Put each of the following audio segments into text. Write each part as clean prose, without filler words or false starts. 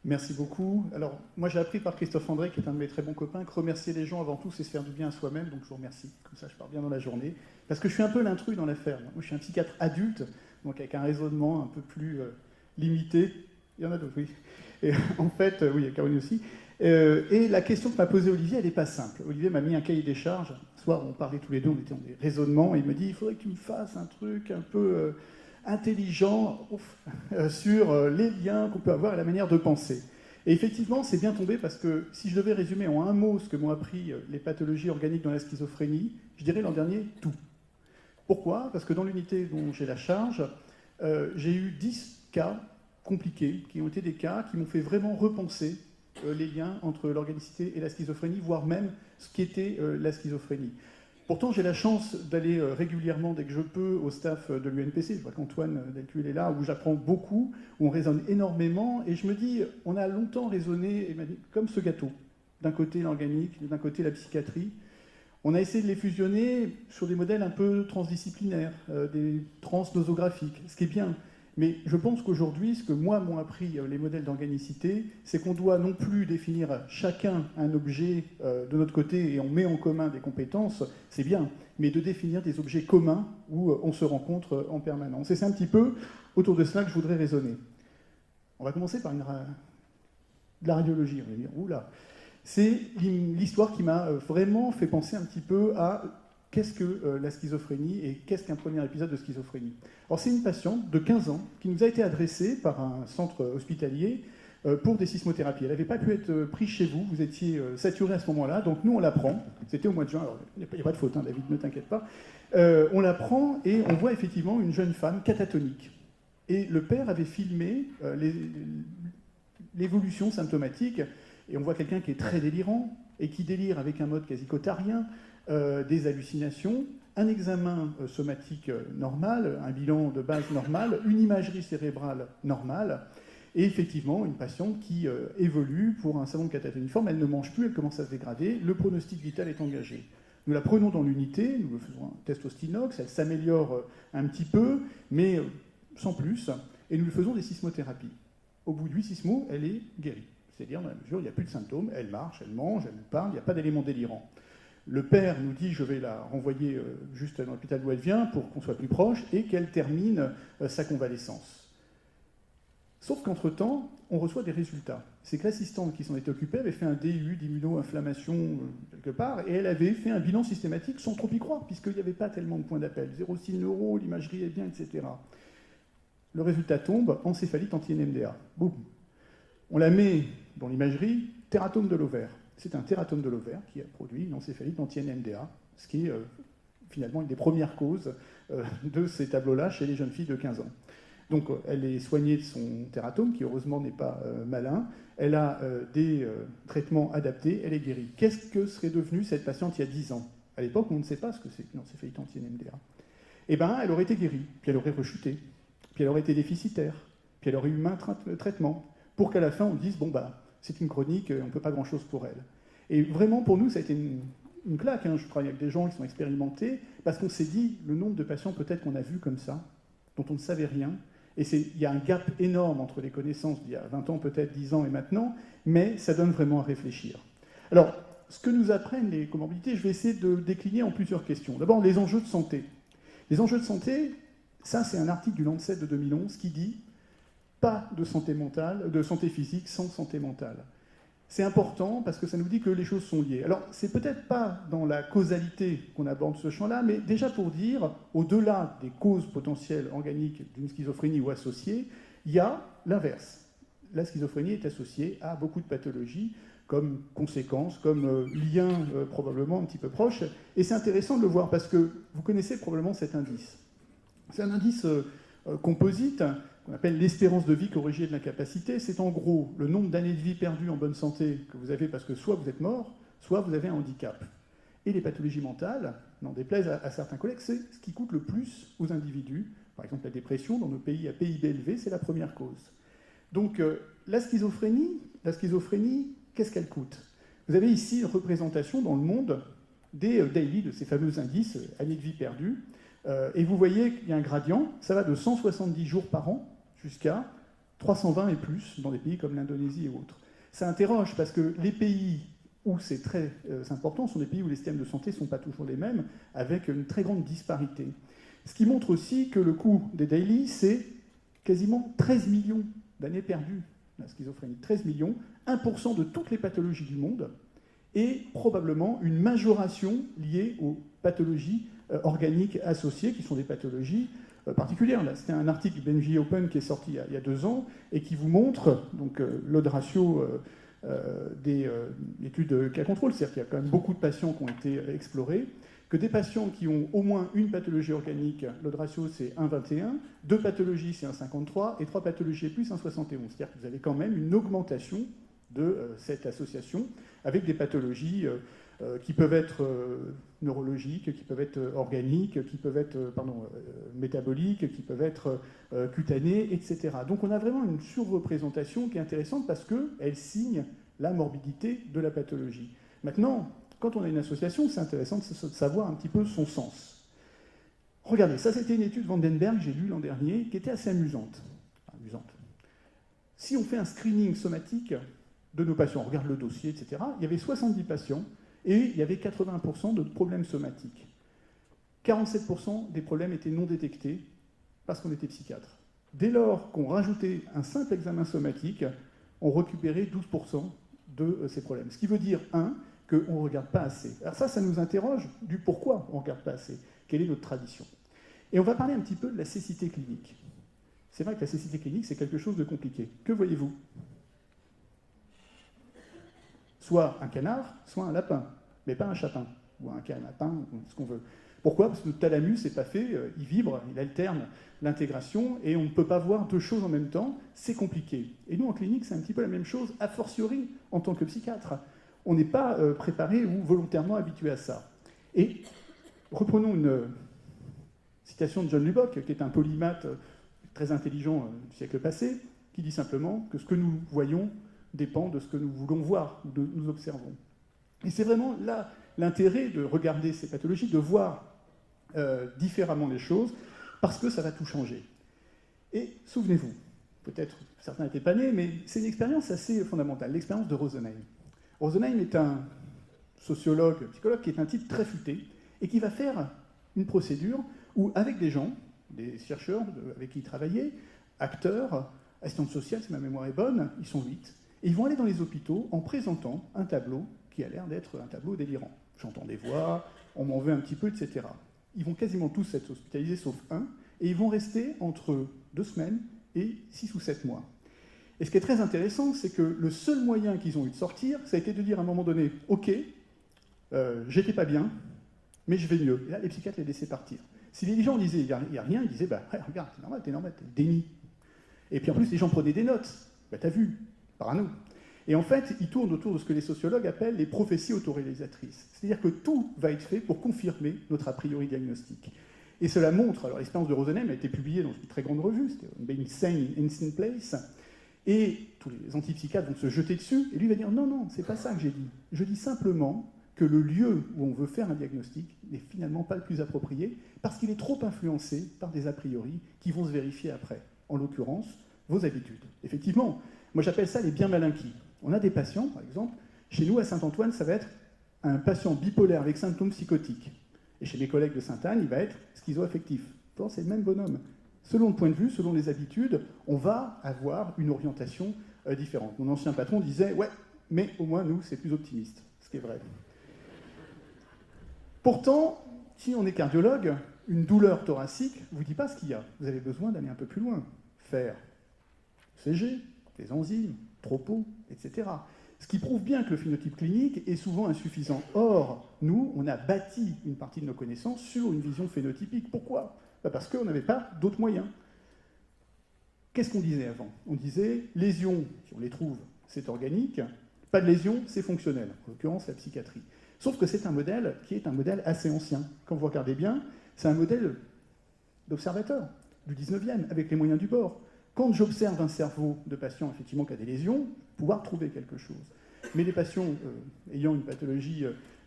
Merci beaucoup. Alors, moi, j'ai appris par Christophe André, qui est un de mes très bons copains, que remercier les gens avant tout, c'est se faire du bien à soi-même. Donc, je vous remercie. Comme ça, je pars bien dans la journée. Parce que je suis un peu l'intrus dans l'affaire. Moi, je suis un psychiatre adulte, donc avec un raisonnement un peu plus limité. Il y en a d'autres, oui. Et en fait, oui, il y a Caroline aussi. Et la question que m'a posée Olivier, elle n'est pas simple. Olivier m'a mis un cahier des charges. Ce soir, on parlait tous les deux, on était dans des raisonnements. Et il me dit, il faudrait que tu me fasses un truc un peu intelligent sur les liens qu'on peut avoir et la manière de penser. Et effectivement, c'est bien tombé parce que si je devais résumer en un mot ce que m'ont appris les pathologies organiques dans la schizophrénie, je dirais l'an dernier tout. Pourquoi? Parce que dans l'unité dont j'ai la charge, j'ai eu 10 cas compliqués, qui ont été des cas qui m'ont fait vraiment repenser les liens entre l'organicité et la schizophrénie, voire même ce qu'était la schizophrénie. Pourtant, j'ai la chance d'aller régulièrement, dès que je peux, au staff de l'UNPC. Je vois qu'Antoine Deltuil est là, où j'apprends beaucoup, où on raisonne énormément. Et je me dis, on a longtemps raisonné comme ce gâteau. D'un côté l'organique, d'un côté la psychiatrie. On a essayé de les fusionner sur des modèles un peu transdisciplinaires, des transnosographiques, ce qui est bien. Mais je pense qu'aujourd'hui, ce que moi m'ont appris les modèles d'organicité, c'est qu'on doit non plus définir chacun un objet de notre côté et on met en commun des compétences, c'est bien, mais de définir des objets communs où on se rencontre en permanence. Et c'est un petit peu autour de cela que je voudrais raisonner. On va commencer par de la radiologie, on va dire. Oula. C'est l'histoire qui m'a vraiment fait penser un petit peu à qu'est-ce que la schizophrénie et qu'est-ce qu'un premier épisode de schizophrénie. Alors c'est une patiente de 15 ans qui nous a été adressée par un centre hospitalier pour des sismothérapies. Elle n'avait pas pu être prise chez vous, vous étiez saturé à ce moment-là, donc nous on la prend, c'était au mois de juin, alors il n'y a pas de faute, hein, David, ne t'inquiète pas. On la prend et on voit effectivement une jeune femme catatonique. Et le père avait filmé l'évolution symptomatique, et on voit quelqu'un qui est très délirant, et qui délire avec un mode quasi cotarien, des hallucinations, un examen somatique normal, un bilan de base normal, une imagerie cérébrale normale, et effectivement une patiente qui évolue pour un savon de catatoniforme, elle ne mange plus, elle commence à se dégrader, le pronostic vital est engagé. Nous la prenons dans l'unité, nous faisons un test au Stinox, elle s'améliore un petit peu, mais sans plus, et nous lui faisons des sismothérapies. Au bout de 8 sismos, elle est guérie. C'est-à-dire, dans la mesure où il n'y a plus de symptômes, elle marche, elle mange, elle nous parle, il n'y a pas d'éléments délirants. Le père nous dit, je vais la renvoyer juste dans l'hôpital d'où elle vient pour qu'on soit plus proche et qu'elle termine sa convalescence. Sauf qu'entre-temps, on reçoit des résultats. C'est que l'assistante qui s'en était occupée avait fait un DU d'immuno-inflammation quelque part, et elle avait fait un bilan systématique sans trop y croire, puisqu'il n'y avait pas tellement de points d'appel. 0,6 neuro, l'imagerie est bien, etc. Le résultat tombe, encéphalite anti-NMDA. Boum. On la met dans l'imagerie, tératome de l'ovaire. C'est un tératome de l'ovaire qui a produit une encéphalite anti-NMDA, ce qui est finalement une des premières causes de ces tableaux-là chez les jeunes filles de 15 ans. Donc elle est soignée de son tératome, qui heureusement n'est pas malin. Elle a des traitements adaptés, elle est guérie. Qu'est-ce que serait devenue cette patiente il y a 10 ans? À l'époque, on ne sait pas ce que c'est qu'une encéphalite anti-NMDA. Eh bien, elle aurait été guérie, puis elle aurait rechuté, puis elle aurait été déficitaire, puis elle aurait eu maints traitements, pour qu'à la fin on dise, bon bah, c'est une chronique, on ne peut pas grand-chose pour elle. Et vraiment, pour nous, ça a été une claque. Hein. Je travaille avec des gens qui sont expérimentés, parce qu'on s'est dit, le nombre de patients peut-être qu'on a vus comme ça, dont on ne savait rien, et il y a un gap énorme entre les connaissances d'il y a 20 ans, peut-être 10 ans et maintenant, mais ça donne vraiment à réfléchir. Alors, ce que nous apprennent les comorbidités, je vais essayer de décliner en plusieurs questions. D'abord, les enjeux de santé. Les enjeux de santé, ça c'est un article du Lancet de 2011 qui dit pas de santé mentale, de santé physique sans santé mentale. C'est important parce que ça nous dit que les choses sont liées. Alors, c'est peut-être pas dans la causalité qu'on aborde ce champ-là, mais déjà pour dire, au-delà des causes potentielles organiques d'une schizophrénie ou associée, il y a l'inverse. La schizophrénie est associée à beaucoup de pathologies comme conséquence, comme lien probablement un petit peu proche. Et c'est intéressant de le voir parce que vous connaissez probablement cet indice. C'est un indice composite qu'on appelle l'espérance de vie corrigée de l'incapacité. C'est en gros le nombre d'années de vie perdues en bonne santé que vous avez parce que soit vous êtes mort, soit vous avez un handicap. Et les pathologies mentales, n'en déplaise à certains collègues, c'est ce qui coûte le plus aux individus. Par exemple, la dépression, dans nos pays à PIB élevé, c'est la première cause. Donc la schizophrénie, qu'est-ce qu'elle coûte? Vous avez ici une représentation dans le monde des daily, de ces fameux indices années de vie perdues. Et vous voyez qu'il y a un gradient, ça va de 170 jours par an jusqu'à 320 et plus dans des pays comme l'Indonésie et autres. Ça interroge parce que les pays où c'est très important sont des pays où les systèmes de santé ne sont pas toujours les mêmes, avec une très grande disparité. Ce qui montre aussi que le coût des daily, c'est quasiment 13 millions d'années perdues. La schizophrénie, 13 millions, 1% de toutes les pathologies du monde, et probablement une majoration liée aux pathologies organiques associées, qui sont des pathologies particulières. Là, c'était un article du BMJ Open qui est sorti il y a 2 ans, et qui vous montre donc, l'odd ratio des études cas contrôle, c'est-à-dire qu'il y a quand même beaucoup de patients qui ont été explorés, que des patients qui ont au moins une pathologie organique, l'odd ratio c'est 1,21, 2 pathologies c'est 1,53, et 3 pathologies et plus 1,71. C'est-à-dire que vous avez quand même une augmentation de cette association avec des pathologies qui peuvent être neurologiques, qui peuvent être organiques, qui peuvent être métaboliques, qui peuvent être cutanées, etc. Donc on a vraiment une surreprésentation qui est intéressante parce qu'elle signe la morbidité de la pathologie. Maintenant, quand on a une association, c'est intéressant de savoir un petit peu son sens. Regardez, ça c'était une étude Vandenberg, j'ai lu l'an dernier, qui était assez amusante. Si on fait un screening somatique de nos patients, on regarde le dossier, etc., il y avait 70 patients et il y avait 80% de problèmes somatiques. 47% des problèmes étaient non détectés parce qu'on était psychiatre. Dès lors qu'on rajoutait un simple examen somatique, on récupérait 12% de ces problèmes. Ce qui veut dire, qu'on ne regarde pas assez. Alors ça nous interroge du pourquoi on ne regarde pas assez. Quelle est notre tradition? Et on va parler un petit peu de la cécité clinique. C'est vrai que la cécité clinique, c'est quelque chose de compliqué. Que voyez-vous? Soit un canard, soit un lapin, mais pas un chapin, ou un lapin, ou ce qu'on veut. Pourquoi? Parce que notre thalamus n'est pas fait, il vibre, il alterne l'intégration, et on ne peut pas voir 2 choses en même temps, c'est compliqué. Et nous, en clinique, c'est un petit peu la même chose, a fortiori, en tant que psychiatre. On n'est pas préparé ou volontairement habitué à ça. Et reprenons une citation de John Lubbock, qui est un polymathe très intelligent du siècle passé, qui dit simplement que ce que nous voyons dépend de ce que nous voulons voir, ou de nous observons. Et c'est vraiment là l'intérêt de regarder ces pathologies, de voir différemment les choses, parce que ça va tout changer. Et souvenez-vous, peut-être certains n'étaient pas nés, mais c'est une expérience assez fondamentale, l'expérience de Rosenheim. Rosenheim est un sociologue, psychologue, qui est un type très futé, et qui va faire une procédure où, avec des gens, des chercheurs avec qui il travaillait, acteurs, assistantes sociales, si ma mémoire est bonne, ils sont 8, et ils vont aller dans les hôpitaux en présentant un tableau qui a l'air d'être un tableau délirant. J'entends des voix, on m'en veut un petit peu, etc. Ils vont quasiment tous être hospitalisés, sauf un, et ils vont rester entre 2 semaines et 6 ou 7 mois. Et ce qui est très intéressant, c'est que le seul moyen qu'ils ont eu de sortir, ça a été de dire à un moment donné, « Ok, j'étais pas bien, mais je vais mieux. » Et là, les psychiatres les laissaient partir. Si les gens disaient « Il n'y a rien », ils disaient « Ouais, regarde, t'es normal, t'es déni. » Et puis en plus, les gens prenaient des notes. « T'as vu, parano. » Et en fait, ils tournent autour de ce que les sociologues appellent les prophéties autoréalisatrices. C'est-à-dire que tout va être fait pour confirmer notre a priori diagnostic. Et cela montre, alors l'expérience de Rosenheim a été publiée dans une très grande revue, c'était Being Sane in Insane Place, et tous les antipsychiatres vont se jeter dessus, et lui va dire non, non, c'est pas ça que j'ai dit. Je dis simplement que le lieu où on veut faire un diagnostic n'est finalement pas le plus approprié, parce qu'il est trop influencé par des a priori qui vont se vérifier après. En l'occurrence, vos habitudes. Effectivement, moi j'appelle ça les bien malinquis. On a des patients, par exemple, chez nous à Saint-Antoine, ça va être un patient bipolaire avec symptômes psychotiques. Et chez mes collègues de Sainte-Anne, il va être schizoaffectif. Pourtant, c'est le même bonhomme. Selon le point de vue, selon les habitudes, on va avoir une orientation différente. Mon ancien patron disait « Ouais, mais au moins, nous, c'est plus optimiste. » Ce qui est vrai. Pourtant, si on est cardiologue, une douleur thoracique ne vous dit pas ce qu'il y a. Vous avez besoin d'aller un peu plus loin. Faire ECG, des enzymes, tropo, etc. Ce qui prouve bien que le phénotype clinique est souvent insuffisant. Or, nous, on a bâti une partie de nos connaissances sur une vision phénotypique. Pourquoi? Parce qu'on n'avait pas d'autres moyens. Qu'est-ce qu'on disait avant? On disait, lésions, si on les trouve, c'est organique, pas de lésions, c'est fonctionnel, en l'occurrence la psychiatrie. Sauf que c'est un modèle qui est un modèle assez ancien. Quand vous regardez bien, c'est un modèle d'observateur du 19e, avec les moyens du bord. Quand j'observe un cerveau de patient effectivement qui a des lésions, pouvoir trouver quelque chose. Mais les patients ayant une pathologie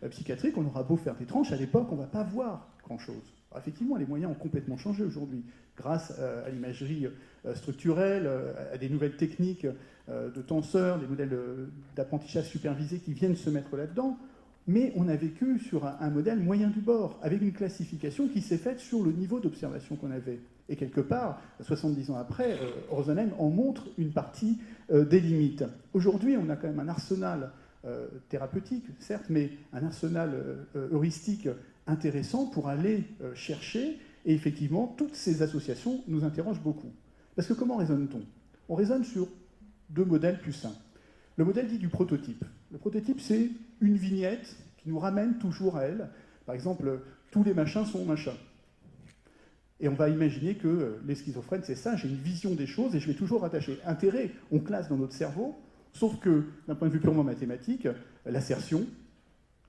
psychiatrique, on aura beau faire des tranches, à l'époque, on ne va pas voir grand-chose. Alors, effectivement, les moyens ont complètement changé aujourd'hui, grâce à l'imagerie structurelle, à des nouvelles techniques de tenseurs, des modèles d'apprentissage supervisé qui viennent se mettre là-dedans. Mais on a vécu sur un modèle moyen du bord, avec une classification qui s'est faite sur le niveau d'observation qu'on avait. Et quelque part, 70 ans après, Rosenheim en montre une partie des limites. Aujourd'hui, on a quand même un arsenal thérapeutique, certes, mais un arsenal heuristique intéressant pour aller chercher. Et effectivement, toutes ces associations nous interrogent beaucoup. Parce que comment raisonne-t-on? On raisonne sur deux modèles plus simples. Le modèle dit du prototype. Le prototype, c'est une vignette qui nous ramène toujours à elle. Par exemple, tous les machins sont machins. Et on va imaginer que les schizophrènes, c'est ça, j'ai une vision des choses et je vais toujours rattacher. Intérêt, on classe dans notre cerveau, sauf que, d'un point de vue purement mathématique, l'assertion,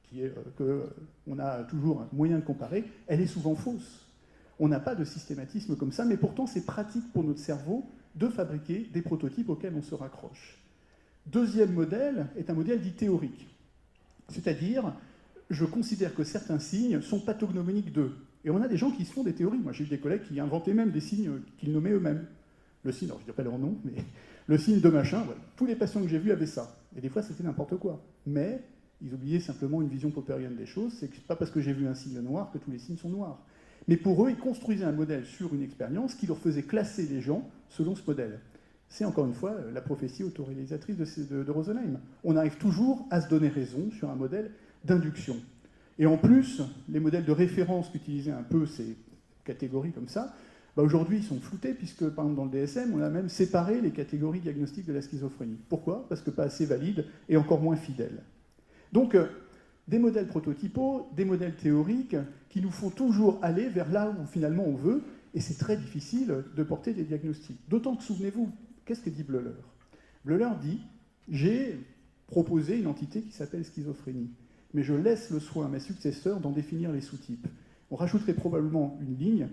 qui est qu'on a toujours un moyen de comparer, elle est souvent fausse. On n'a pas de systématisme comme ça, mais pourtant c'est pratique pour notre cerveau de fabriquer des prototypes auxquels on se raccroche. Deuxième modèle est un modèle dit théorique. C'est-à-dire, je considère que certains signes sont pathognomoniques d'eux. Et on a des gens qui se font des théories. Moi, j'ai eu des collègues qui inventaient même des signes qu'ils nommaient eux-mêmes. Le signe, alors je ne dis pas leur nom, mais le signe de machin, voilà. Tous les patients que j'ai vus avaient ça. Et des fois, c'était n'importe quoi. Mais ils oubliaient simplement une vision poppérienne des choses. C'est que c'est pas parce que j'ai vu un signe noir que tous les signes sont noirs. Mais pour eux, ils construisaient un modèle sur une expérience qui leur faisait classer les gens selon ce modèle. C'est encore une fois la prophétie autoréalisatrice de Rosenheim. On arrive toujours à se donner raison sur un modèle d'induction. Et en plus, les modèles de référence qu'utilisaient un peu ces catégories comme ça, aujourd'hui ils sont floutés, puisque par exemple dans le DSM, on a même séparé les catégories diagnostiques de la schizophrénie. Pourquoi? Parce que pas assez valides et encore moins fidèles. Donc, des modèles prototypaux, des modèles théoriques qui nous font toujours aller vers là où finalement on veut, et c'est très difficile de porter des diagnostics. D'autant que, souvenez-vous, qu'est-ce que dit Bleuler? Bleuler dit « J'ai proposé une entité qui s'appelle schizophrénie, mais je laisse le soin à mes successeurs d'en définir les sous-types. » On rajouterait probablement une ligne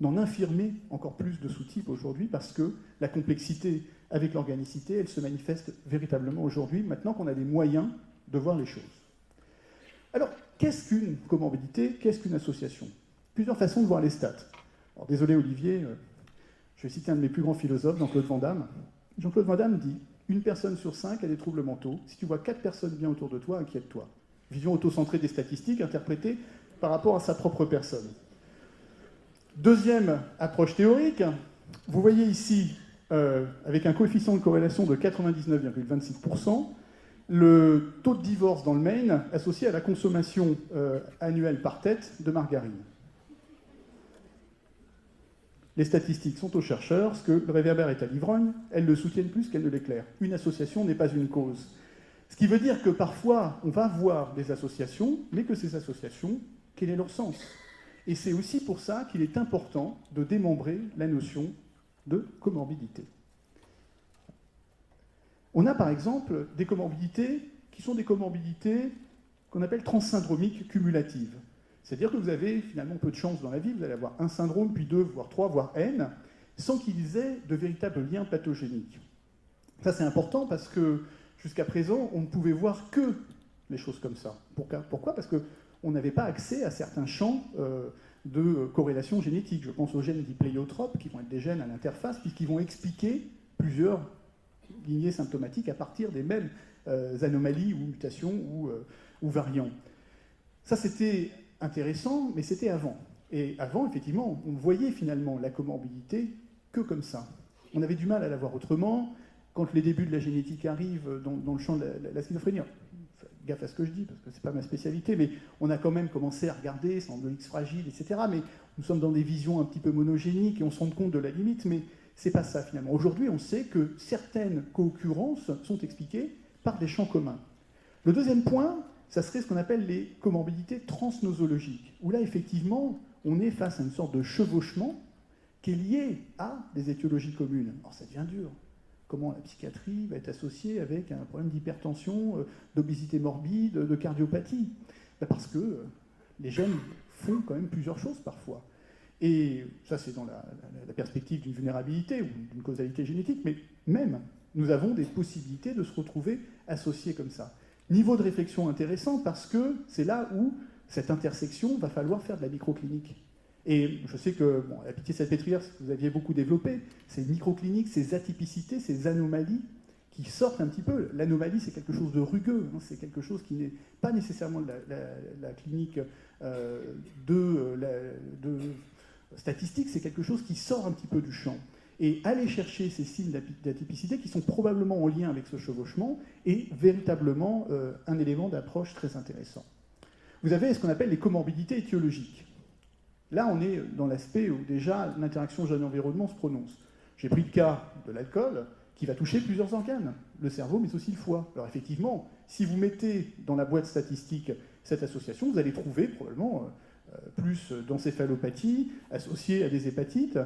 d'en infirmer encore plus de sous-types aujourd'hui, parce que la complexité avec l'organicité, elle se manifeste véritablement aujourd'hui, maintenant qu'on a des moyens de voir les choses. Alors, qu'est-ce qu'une comorbidité? Qu'est-ce qu'une association? Plusieurs façons de voir les stats. Alors, désolé Olivier, je vais citer un de mes plus grands philosophes, Jean-Claude Van Damme. Jean-Claude Van Damme dit « Une personne sur 5 a des troubles mentaux. Si tu vois 4 personnes bien autour de toi, inquiète-toi. » Vision autocentrée des statistiques interprétée par rapport à sa propre personne. Deuxième approche théorique, vous voyez ici, avec un coefficient de corrélation de 99,26%, le taux de divorce dans le Maine associé à la consommation annuelle par tête de margarine. Les statistiques sont aux chercheurs, ce que le réverbère est à l'ivrogne, elles le soutiennent plus qu'elles ne l'éclairent. Une association n'est pas une cause. Ce qui veut dire que parfois, on va voir des associations, mais que ces associations, quel est leur sens? Et c'est aussi pour ça qu'il est important de démembrer la notion de comorbidité. On a par exemple des comorbidités qui sont des comorbidités qu'on appelle transsyndromiques cumulatives. C'est-à-dire que vous avez finalement peu de chance dans la vie, vous allez avoir un syndrome, puis 2, voire 3, voire N, sans qu'ils aient de véritables liens pathogéniques. Ça c'est important parce que jusqu'à présent, on ne pouvait voir que les choses comme ça. Pourquoi? Parce qu'on n'avait pas accès à certains champs de corrélation génétique. Je pense aux gènes dits pléiotropes, qui vont être des gènes à l'interface, puisqu'ils vont expliquer plusieurs lignées symptomatiques à partir des mêmes anomalies ou mutations ou variants. Ça, c'était intéressant, mais c'était avant. Et avant, effectivement, on voyait finalement la comorbidité que comme ça. On avait du mal à la voir autrement. Quand les débuts de la génétique arrivent dans le champ de la schizophrénie, gaffe à ce que je dis, parce que c'est pas ma spécialité, mais on a quand même commencé à regarder, semble X fragile, etc. Mais nous sommes dans des visions un petit peu monogéniques et on se rend compte de la limite, mais c'est pas ça finalement. Aujourd'hui, on sait que certaines co-occurrences sont expliquées par des champs communs. Le deuxième point, ça serait ce qu'on appelle les comorbidités transnosologiques, où là, effectivement, on est face à une sorte de chevauchement qui est lié à des étiologies communes. Alors ça devient dur. Comment la psychiatrie va être associée avec un problème d'hypertension, d'obésité morbide, de cardiopathie? Parce que les gènes font quand même plusieurs choses parfois. Et ça, c'est dans la perspective d'une vulnérabilité ou d'une causalité génétique, mais même, nous avons des possibilités de se retrouver associés comme ça. Niveau de réflexion intéressant, parce que c'est là où cette intersection va falloir faire de la microclinique. Et je sais que la Pitié-Salpêtrière, vous aviez beaucoup développé, ces microcliniques, ces atypicités, ces anomalies qui sortent un petit peu. L'anomalie, c'est quelque chose de rugueux, hein, c'est quelque chose qui n'est pas nécessairement la clinique de statistique, c'est quelque chose qui sort un petit peu du champ. Et aller chercher ces signes d'atypicité qui sont probablement en lien avec ce chevauchement est véritablement un élément d'approche très intéressant. Vous avez ce qu'on appelle les comorbidités étiologiques. Là, on est dans l'aspect où déjà l'interaction jeune-environnement se prononce. J'ai pris le cas de l'alcool qui va toucher plusieurs organes, le cerveau mais aussi le foie. Alors effectivement, si vous mettez dans la boîte statistique cette association, vous allez trouver probablement plus d'encéphalopathie associée à des hépatites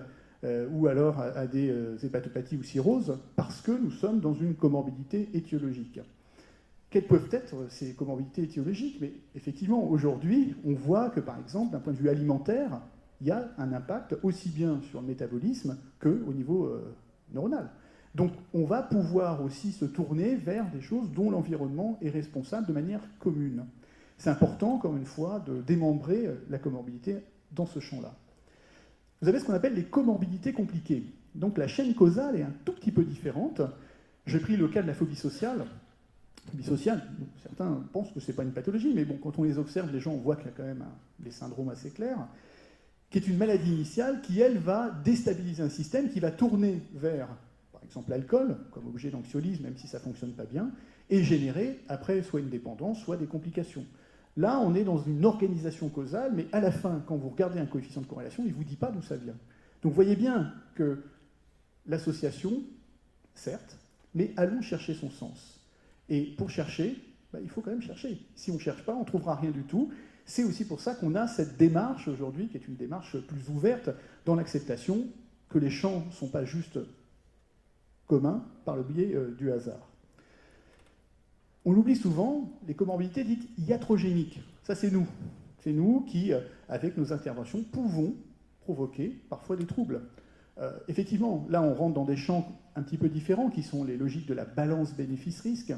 ou alors à des hépatopathies ou cirrhoses parce que nous sommes dans une comorbidité étiologique. Quelles peuvent être ces comorbidités étiologiques? Mais effectivement, aujourd'hui, on voit que, par exemple, d'un point de vue alimentaire, il y a un impact aussi bien sur le métabolisme qu'au niveau neuronal. Donc, on va pouvoir aussi se tourner vers des choses dont l'environnement est responsable de manière commune. C'est important, encore une fois, de démembrer la comorbidité dans ce champ-là. Vous avez ce qu'on appelle les comorbidités compliquées. Donc, la chaîne causale est un tout petit peu différente. J'ai pris le cas de la phobie sociale. Phobie sociale, certains pensent que ce n'est pas une pathologie, mais bon, quand on les observe, les gens, on voit qu'il y a quand même des syndromes assez clairs, qui est une maladie initiale qui, elle, va déstabiliser un système, qui va tourner vers, par exemple, l'alcool, comme objet d'anxiolyse, même si ça ne fonctionne pas bien, et générer, après, soit une dépendance, soit des complications. Là, on est dans une organisation causale, mais à la fin, quand vous regardez un coefficient de corrélation, il ne vous dit pas d'où ça vient. Donc, vous voyez bien que l'association, certes, mais allons chercher son sens. Et pour chercher, il faut quand même chercher. Si on ne cherche pas, on ne trouvera rien du tout. C'est aussi pour ça qu'on a cette démarche aujourd'hui, qui est une démarche plus ouverte dans l'acceptation que les champs ne sont pas juste communs par le biais du hasard. On l'oublie souvent, les comorbidités dites iatrogéniques. Ça, c'est nous. C'est nous qui, avec nos interventions, pouvons provoquer parfois des troubles. Effectivement, là, on rentre dans des champs un petit peu différents, qui sont les logiques de la balance bénéfice-risque.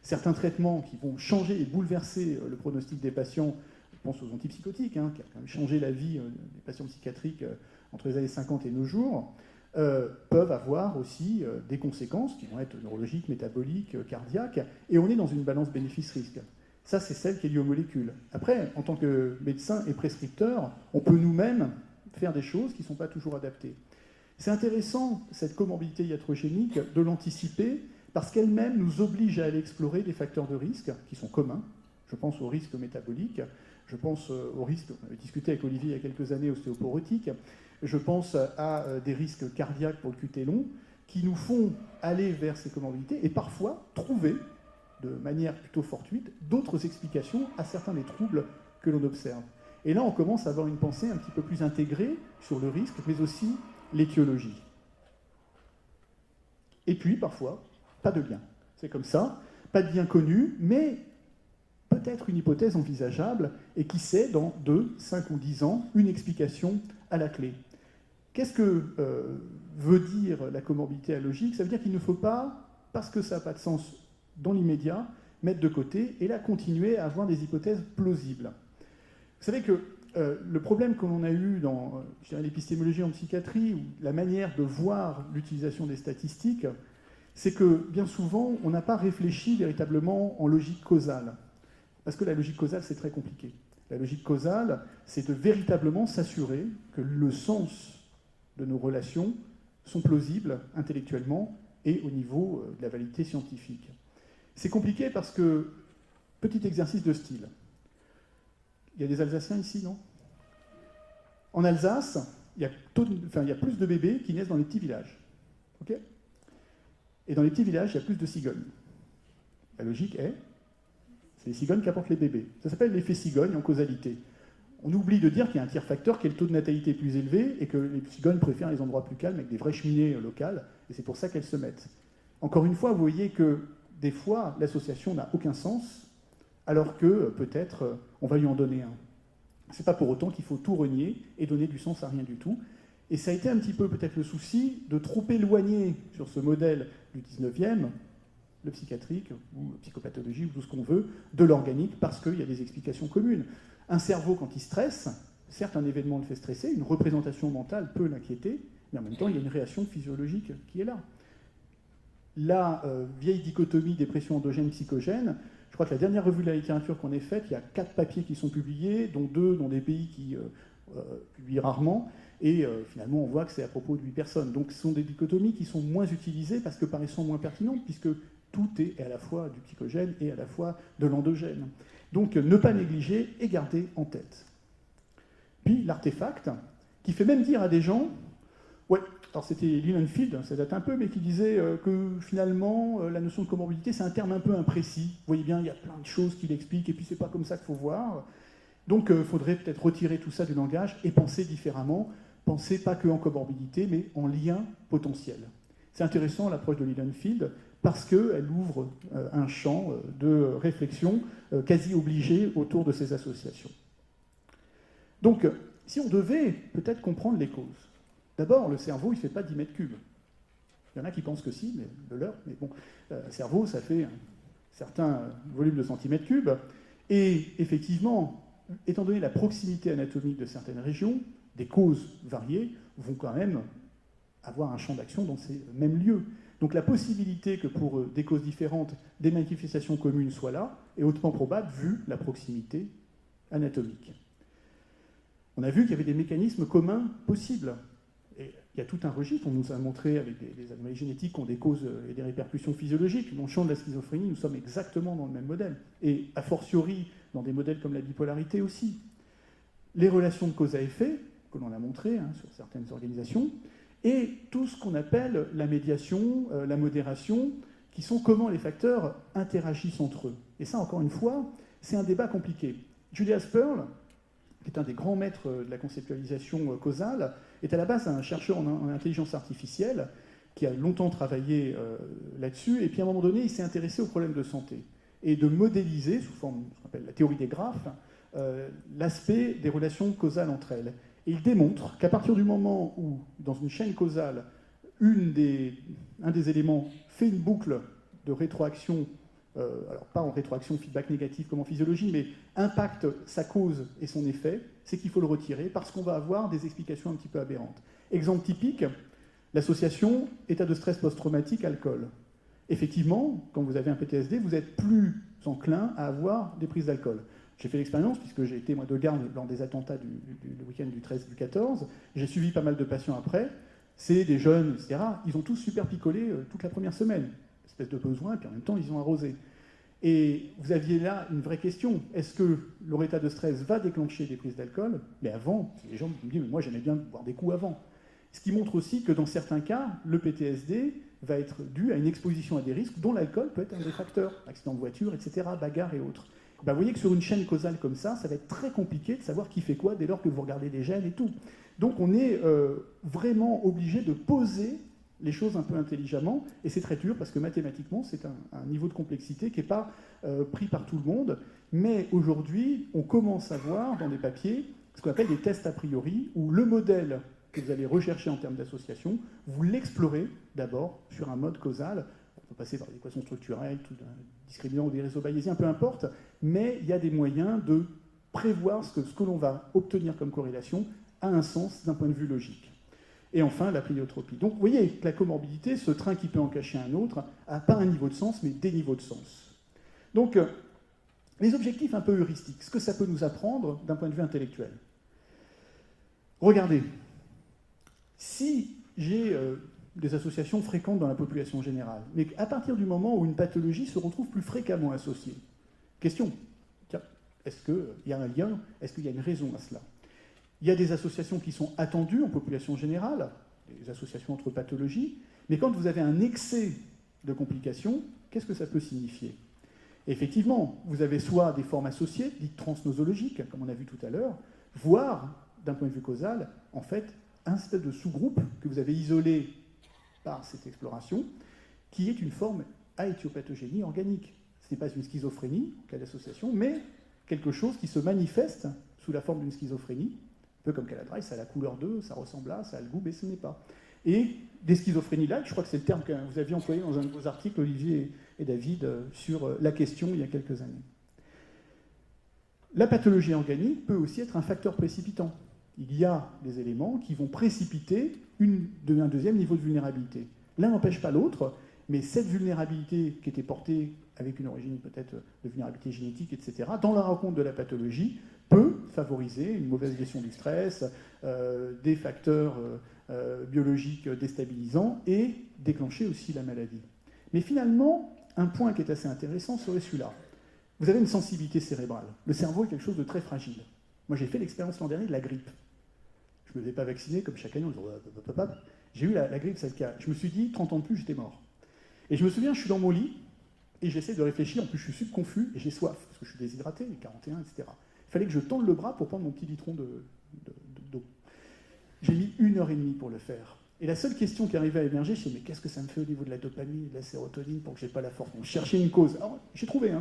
Certains traitements qui vont changer et bouleverser le pronostic des patients, je pense aux antipsychotiques, qui a quand même changé la vie des patients psychiatriques entre les années 50 et nos jours, peuvent avoir aussi des conséquences qui vont être neurologiques, métaboliques, cardiaques, et on est dans une balance bénéfice-risque. Ça, c'est celle qui est liée aux molécules. Après, en tant que médecin et prescripteur, on peut nous-mêmes faire des choses qui ne sont pas toujours adaptées. C'est intéressant, cette comorbidité iatrogénique, de l'anticiper, parce qu'elle-même nous oblige à aller explorer des facteurs de risque qui sont communs. Je pense au risque métabolique, je pense au risque, on avait discuté avec Olivier il y a quelques années, ostéoporotique, je pense à des risques cardiaques pour le QT long, qui nous font aller vers ces comorbidités et parfois trouver, de manière plutôt fortuite, d'autres explications à certains des troubles que l'on observe. Et là, on commence à avoir une pensée un petit peu plus intégrée sur le risque, mais aussi l'étiologie. Et puis, parfois, pas de lien. C'est comme ça, pas de lien connu, mais peut-être une hypothèse envisageable, et qui sait, dans 2, 5 ou 10 ans, une explication à la clé. Qu'est-ce que veut dire la comorbidité allogique? Ça veut dire qu'il ne faut pas, parce que ça n'a pas de sens dans l'immédiat, mettre de côté, et là, continuer à avoir des hypothèses plausibles. Vous savez que le problème que l'on a eu dans l'épistémologie en psychiatrie, ou la manière de voir l'utilisation des statistiques, c'est que bien souvent, on n'a pas réfléchi véritablement en logique causale. Parce que la logique causale, c'est très compliqué. La logique causale, c'est de véritablement s'assurer que le sens de nos relations sont plausibles intellectuellement et au niveau de la validité scientifique. C'est compliqué parce que, petit exercice de style. Il y a des Alsaciens ici, non? En Alsace, il y a plus de bébés qui naissent dans les petits villages. Okay, et dans les petits villages, il y a plus de cigognes. La logique est, c'est les cigognes qui apportent les bébés. Ça s'appelle l'effet cigogne en causalité. On oublie de dire qu'il y a un tiers facteur qui est le taux de natalité plus élevé et que les cigognes préfèrent les endroits plus calmes avec des vraies cheminées locales, et c'est pour ça qu'elles se mettent. Encore une fois, vous voyez que des fois, l'association n'a aucun sens, alors que peut-être on va lui en donner un. C'est pas pour autant qu'il faut tout renier et donner du sens à rien du tout. Et ça a été un petit peu peut-être le souci de trop éloigner sur ce modèle du 19e, le psychiatrique, ou la psychopathologie, ou tout ce qu'on veut, de l'organique, parce qu'il y a des explications communes. Un cerveau, quand il stresse, certes, un événement le fait stresser, une représentation mentale peut l'inquiéter, mais en même temps, il y a une réaction physiologique qui est là. La vieille dichotomie dépression endogène psychogène, je crois que la dernière revue de la littérature qu'on ait faite, il y a 4 papiers qui sont publiés, dont 2 dans des pays qui publient rarement, et finalement on voit que c'est à propos de 8 personnes. Donc ce sont des dichotomies qui sont moins utilisées parce que paraissant moins pertinentes, puisque tout est à la fois du psychogène et à la fois de l'endogène. Donc ne pas négliger et garder en tête. Puis l'artefact, qui fait même dire à des gens, ouais, alors c'était Lilienfeld, ça date un peu, mais qui disait que finalement la notion de comorbidité c'est un terme un peu imprécis. Vous voyez bien, il y a plein de choses qui l'expliquent, et puis c'est pas comme ça qu'il faut voir. Donc il faudrait peut-être retirer tout ça du langage et penser différemment, penser pas que en comorbidité, mais en lien potentiel. C'est intéressant l'approche de Lilienfeld, parce qu'elle ouvre un champ de réflexion quasi obligé autour de ces associations. Donc, si on devait peut-être comprendre les causes, d'abord, le cerveau, il ne fait pas 10 mètres cubes. Il y en a qui pensent que si, mais de l'heure. Mais bon, le cerveau, ça fait un certain volume de centimètres cubes. Et effectivement, étant donné la proximité anatomique de certaines régions, des causes variées vont quand même avoir un champ d'action dans ces mêmes lieux. Donc la possibilité que pour des causes différentes, des manifestations communes soient là est hautement probable vu la proximité anatomique. On a vu qu'il y avait des mécanismes communs possibles. Et il y a tout un registre, on nous a montré avec des anomalies génétiques qui ont des causes et des répercussions physiologiques. Dans le champ de la schizophrénie, nous sommes exactement dans le même modèle. Et a fortiori, dans des modèles comme la bipolarité aussi. Les relations de cause à effet, que l'on a montrées sur certaines organisations, et tout ce qu'on appelle la médiation, la modération, qui sont comment les facteurs interagissent entre eux. Et ça, encore une fois, c'est un débat compliqué. Julius Pearl, qui est un des grands maîtres de la conceptualisation causale, est à la base un chercheur en intelligence artificielle qui a longtemps travaillé là-dessus, et puis à un moment donné, il s'est intéressé aux problèmes de santé, et de modéliser, sous forme de ce qu'on appelle la théorie des graphes, l'aspect des relations causales entre elles. Et il démontre qu'à partir du moment où, dans une chaîne causale, un des éléments fait une boucle de rétroaction, alors pas en rétroaction feedback négatif comme en physiologie, mais impacte sa cause et son effet, c'est qu'il faut le retirer parce qu'on va avoir des explications un petit peu aberrantes. Exemple typique, l'association état de stress post-traumatique alcool. Effectivement, quand vous avez un PTSD, vous êtes plus enclin à avoir des prises d'alcool. J'ai fait l'expérience, puisque j'ai été moi de garde lors des attentats du week-end du 13 du 14. J'ai suivi pas mal de patients après. C'est des jeunes, etc. Ils ont tous super picolé toute la première semaine. Espèce de besoin, et puis en même temps, ils ont arrosé. Et vous aviez là une vraie question. Est-ce que leur état de stress va déclencher des prises d'alcool? Mais avant, les gens me disent, mais moi j'aimais bien boire des coups avant. Ce qui montre aussi que dans certains cas, le PTSD va être dû à une exposition à des risques dont l'alcool peut être un des facteurs. Accident de voiture, etc., bagarre et autres. Ben, vous voyez que sur une chaîne causale comme ça va être très compliqué de savoir qui fait quoi dès lors que vous regardez les gènes et tout. Donc on est vraiment obligé de poser les choses un peu intelligemment, et c'est très dur parce que mathématiquement c'est un niveau de complexité qui n'est pas pris par tout le monde, mais aujourd'hui on commence à voir dans des papiers ce qu'on appelle des tests a priori, où le modèle que vous allez rechercher en termes d'association, vous l'explorez d'abord sur un mode causal. On peut passer par des équations structurelles, tout discriminant ou des réseaux bayésiens, peu importe, mais il y a des moyens de prévoir ce que l'on va obtenir comme corrélation a un sens d'un point de vue logique. Et enfin, la pléiotropie. Donc vous voyez que la comorbidité, ce train qui peut en cacher un autre, n'a pas un niveau de sens, mais des niveaux de sens. Donc, les objectifs un peu heuristiques, ce que ça peut nous apprendre d'un point de vue intellectuel. Regardez, si j'ai des associations fréquentes dans la population générale, mais à partir du moment où une pathologie se retrouve plus fréquemment associée, question, tiens, est-ce qu'il y a un lien, est-ce qu'il y a une raison à cela? Il y a des associations qui sont attendues en population générale, des associations entre pathologies, mais quand vous avez un excès de complications, qu'est-ce que ça peut signifier? Effectivement, vous avez soit des formes associées, dites transnosologiques, comme on a vu tout à l'heure, voire, d'un point de vue causal, en fait, un espèce de sous-groupe que vous avez isolé par cette exploration, qui est une forme à éthiopathogénie organique. Ce n'est pas une schizophrénie, en cas d'association, mais quelque chose qui se manifeste sous la forme d'une schizophrénie, un peu comme Caladriel, ça a la couleur d'eux, ça ressemble à, ça a le goût, mais ce n'est pas. Et des schizophrénies là, je crois que c'est le terme que vous aviez employé dans un de vos articles, Olivier et David, sur la question il y a quelques années. La pathologie organique peut aussi être un facteur précipitant. Il y a des éléments qui vont précipiter un deuxième niveau de vulnérabilité. L'un n'empêche pas l'autre, mais cette vulnérabilité qui était portée avec une origine peut-être de vulnérabilité génétique, etc., dans la rencontre de la pathologie, peut favoriser une mauvaise gestion du stress, des facteurs biologiques déstabilisants et déclencher aussi la maladie. Mais finalement, un point qui est assez intéressant serait celui-là. Vous avez une sensibilité cérébrale. Le cerveau est quelque chose de très fragile. Moi, j'ai fait l'expérience l'an dernier de la grippe. Je ne me l'ai pas vacciné comme chaque année. J'ai eu la grippe, c'est le cas. Je me suis dit, 30 ans de plus, j'étais mort. Et je me souviens, je suis dans mon lit et j'essaie de réfléchir. En plus, je suis confus et j'ai soif parce que je suis déshydraté, 41, etc. Il fallait que je tende le bras pour prendre mon petit litron d'eau. J'ai mis 1h30 pour le faire. Et la seule question qui arrivait à émerger, c'est mais qu'est-ce que ça me fait au niveau de la dopamine, de la sérotonine pour que je n'ai pas la force? Donc, chercher une cause. Alors, j'ai trouvé,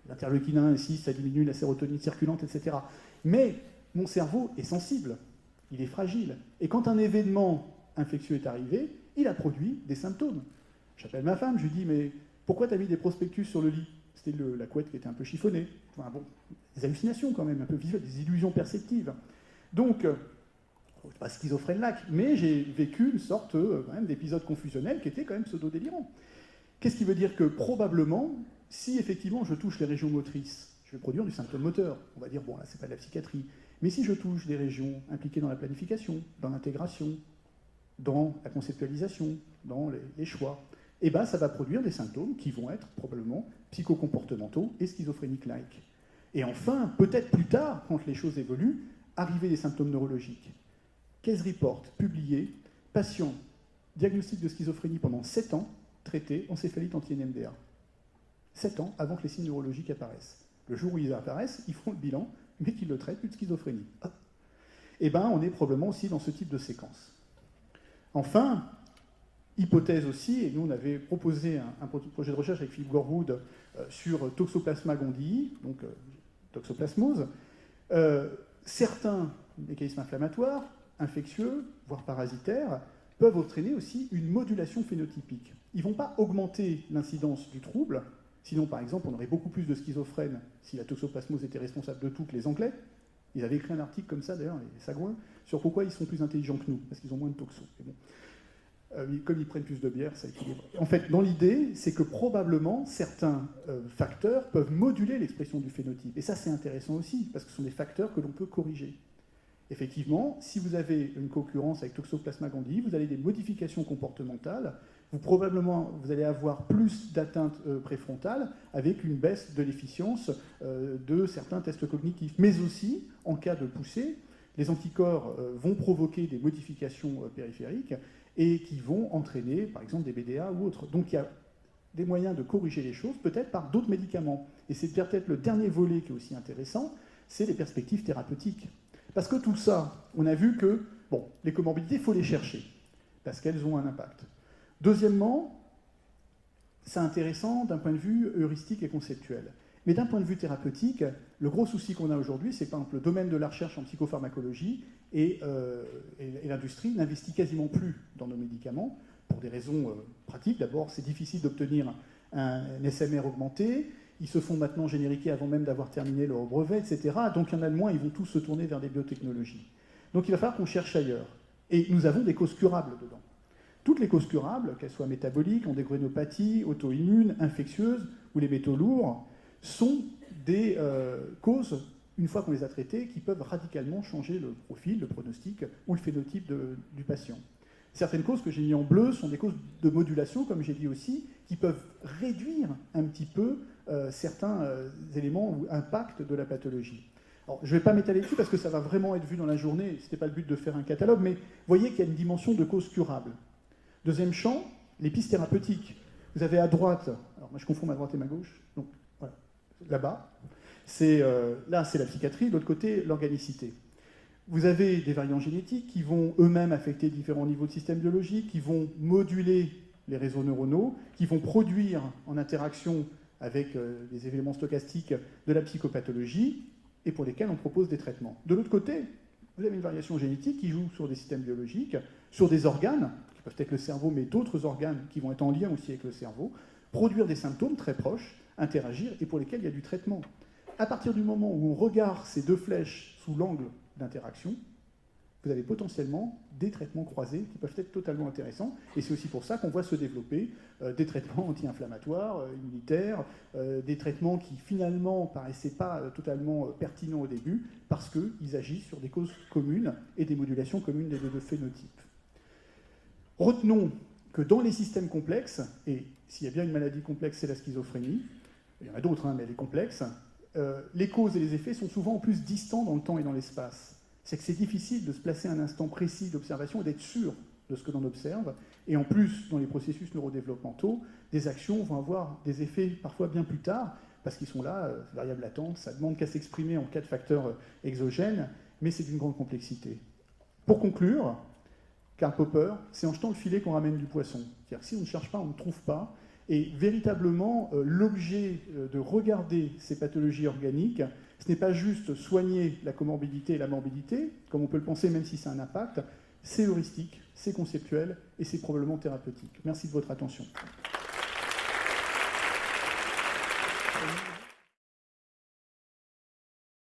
l'interleukine 1 et 6, ça diminue la sérotonine circulante, etc. Mais mon cerveau est sensible, il est fragile. Et quand un événement infectieux est arrivé, il a produit des symptômes. J'appelle ma femme, je lui dis mais pourquoi tu as mis des prospectus sur le lit? C'était la couette qui était un peu chiffonnée. Enfin, bon, des hallucinations quand même, un peu visuelles, des illusions perceptives. Donc, pas schizophrène-lac, mais j'ai vécu une sorte quand même d'épisode confusionnel qui était quand même pseudo-délirant. Qu'est-ce qui veut dire que probablement, si effectivement je touche les régions motrices, je vais produire du symptôme moteur. On va dire, bon là c'est pas de la psychiatrie. Mais si je touche des régions impliquées dans la planification, dans l'intégration, dans la conceptualisation, dans les choix, eh ben, ça va produire des symptômes qui vont être probablement psychocomportementaux et schizophréniques-like. Et enfin, peut-être plus tard, quand les choses évoluent, arriver des symptômes neurologiques. Case report, publié, patient, diagnostic de schizophrénie pendant 7 ans, traité encéphalite anti-NMDA. 7 ans avant que les signes neurologiques apparaissent. Le jour où ils apparaissent, ils font le bilan, mais qu'ils le traitent, plus de schizophrénie. Hop. Eh bien, on est probablement aussi dans ce type de séquence. Enfin, hypothèse aussi, et nous on avait proposé un projet de recherche avec Philippe Gorwood sur Toxoplasma gondii, donc toxoplasmose. Certains mécanismes inflammatoires, infectieux, voire parasitaires, peuvent entraîner aussi une modulation phénotypique. Ils ne vont pas augmenter l'incidence du trouble, sinon par exemple on aurait beaucoup plus de schizophrènes si la toxoplasmose était responsable de tout que les Anglais. Ils avaient écrit un article comme ça d'ailleurs, les Sagouins, sur pourquoi ils sont plus intelligents que nous, parce qu'ils ont moins de toxos. Bon. Comme ils prennent plus de bière, ça équilibre. En fait, dans l'idée, c'est que probablement certains facteurs peuvent moduler l'expression du phénotype. Et ça, c'est intéressant aussi, parce que ce sont des facteurs que l'on peut corriger. Effectivement, si vous avez une concurrence avec Toxoplasma gondii, vous avez des modifications comportementales. Vous allez avoir plus d'atteintes préfrontales avec une baisse de l'efficience de certains tests cognitifs. Mais aussi, en cas de poussée, les anticorps vont provoquer des modifications périphériques et qui vont entraîner, par exemple, des BDA ou autres. Donc il y a des moyens de corriger les choses, peut-être par d'autres médicaments. Et c'est peut-être le dernier volet qui est aussi intéressant, c'est les perspectives thérapeutiques. Parce que tout ça, on a vu que, bon, les comorbidités, il faut les chercher, parce qu'elles ont un impact. Deuxièmement, c'est intéressant d'un point de vue heuristique et conceptuel. Mais d'un point de vue thérapeutique, le gros souci qu'on a aujourd'hui, c'est que par exemple le domaine de la recherche en psychopharmacologie et l'industrie n'investit quasiment plus dans nos médicaments, pour des raisons pratiques. D'abord, c'est difficile d'obtenir un SMR augmenté. Ils se font maintenant génériquer avant même d'avoir terminé leur brevet, etc. Donc il y en a de moins, ils vont tous se tourner vers des biotechnologies. Donc il va falloir qu'on cherche ailleurs. Et nous avons des causes curables dedans. Toutes les causes curables, qu'elles soient métaboliques, endocrinopathies, auto-immunes, infectieuses ou les métaux lourds, sont des causes, une fois qu'on les a traitées, qui peuvent radicalement changer le profil, le pronostic ou le phénotype du patient. Certaines causes que j'ai mis en bleu sont des causes de modulation, comme j'ai dit aussi, qui peuvent réduire un petit peu certains éléments ou impacts de la pathologie. Alors, je ne vais pas m'étaler dessus parce que ça va vraiment être vu dans la journée, ce n'était pas le but de faire un catalogue, mais vous voyez qu'il y a une dimension de cause curable. Deuxième champ, les pistes thérapeutiques. Vous avez à droite, alors moi je confonds ma droite et ma gauche, donc voilà, là-bas, là c'est la psychiatrie, de l'autre côté l'organicité. Vous avez des variants génétiques qui vont eux-mêmes affecter différents niveaux de système biologique, qui vont moduler les réseaux neuronaux, qui vont produire en interaction avec les éléments stochastiques de la psychopathologie, et pour lesquels on propose des traitements. De l'autre côté, vous avez une variation génétique qui joue sur des systèmes biologiques, sur des organes, qui peuvent être le cerveau, mais d'autres organes qui vont être en lien aussi avec le cerveau, produire des symptômes très proches, interagir, et pour lesquels il y a du traitement. à partir du moment où on regarde ces deux flèches sous l'angle d'interaction, vous avez potentiellement des traitements croisés qui peuvent être totalement intéressants. Et c'est aussi pour ça qu'on voit se développer des traitements anti-inflammatoires, immunitaires, des traitements qui finalement ne paraissaient pas totalement pertinents au début, parce qu'ils agissent sur des causes communes et des modulations communes des deux phénotypes. Retenons que dans les systèmes complexes, et s'il y a bien une maladie complexe, c'est la schizophrénie, il y en a d'autres, mais elle est complexe, les causes et les effets sont souvent en plus distants dans le temps et dans l'espace. C'est que c'est difficile de se placer à un instant précis d'observation et d'être sûr de ce que l'on observe. Et en plus, dans les processus neurodéveloppementaux, des actions vont avoir des effets parfois bien plus tard, parce qu'ils sont là, variables latentes, ça demande qu'à s'exprimer en cas de facteurs exogènes, mais c'est d'une grande complexité. Pour conclure, Karl Popper, c'est en jetant le filet qu'on ramène du poisson. C'est-à-dire que si on ne cherche pas, on ne trouve pas. Et véritablement, l'objet de regarder ces pathologies organiques, ce n'est pas juste soigner la comorbidité et la morbidité, comme on peut le penser, même si c'est un impact, c'est heuristique, c'est conceptuel et c'est probablement thérapeutique. Merci de votre attention.